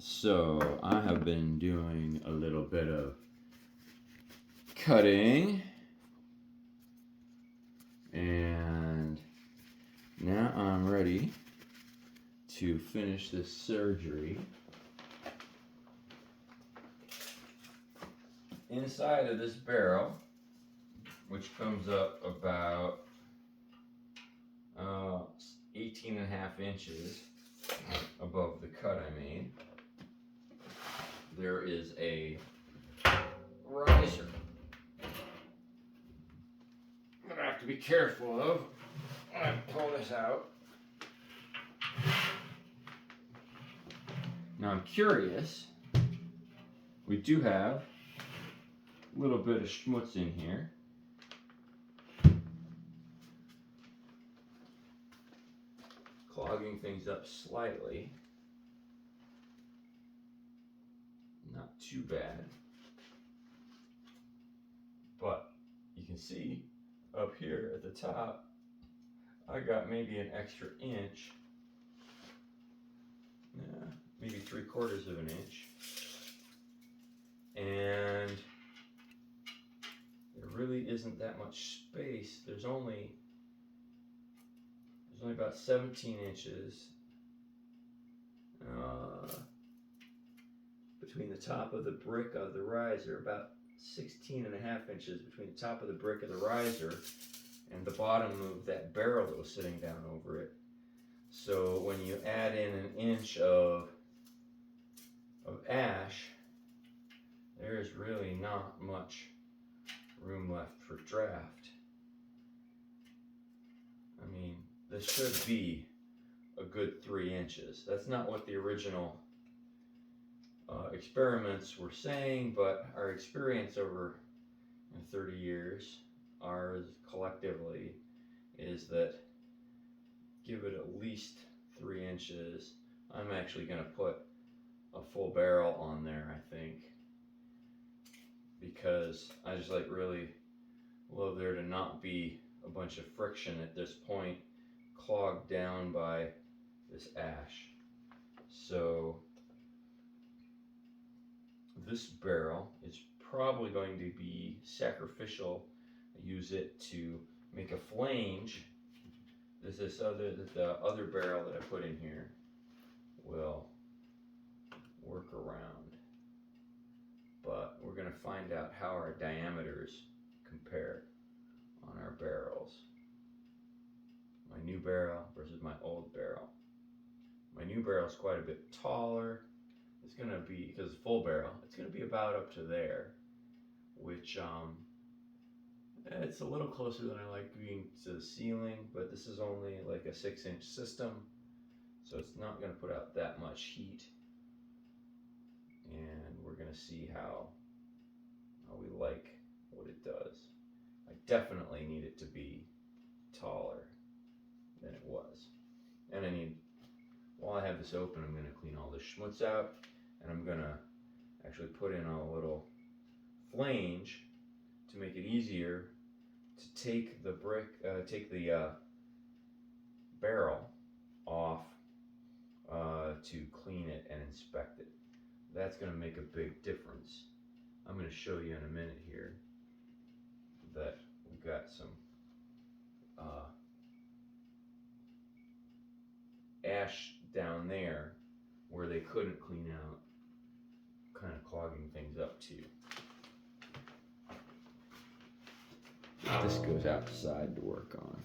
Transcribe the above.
So I have been doing a little bit of cutting, and now I'm ready to finish this surgery. Inside of this barrel, which comes up about 18 and a half inches above the cut I made, there is a riser that I have to be careful of when I pull this out. Now I'm curious, we do have a little bit of schmutz in here. Clogging things up slightly. Not too bad. But you can see up here at the top, I got maybe an extra inch. Yeah, maybe 3/4 of an inch. And there really isn't that much space. There's only about 17 inches between the top of the brick of the riser, about 16 and a half inches between the top of the brick of the riser and the bottom of that barrel that was sitting down over it. So when you add in an inch of ash, there's really not much room left for draft. I mean, this should be a good 3 inches. That's not what the original experiments were saying, but our experience over 30 years, ours collectively, is that give it at least 3 inches. I'm actually going to put a full barrel on there, I think, because I just really love there to not be a bunch of friction at this point clogged down by this ash. So this barrel is probably going to be sacrificial. I use it to make a flange. The other barrel that I put in here will work around. But we're going to find out how our diameters compare on our barrels. My new barrel versus my old barrel. My new barrel is quite a bit taller. It's going to be, because it's full barrel, it's going to be about up to there, which it's a little closer than I like being to the ceiling, but this is only like a 6-inch system, so it's not going to put out that much heat. And we're going to see how we like what it does. I definitely need it to be taller than it was. And I need, while I have this open, I'm going to clean all the schmutz out, and I'm going to actually put in a little flange to make it easier to take the barrel off to clean it and inspect it. That's going to make a big difference. I'm going to show you in a minute here that we've got some ash down there where they couldn't clean out, kind of clogging things up too. This goes outside to work on.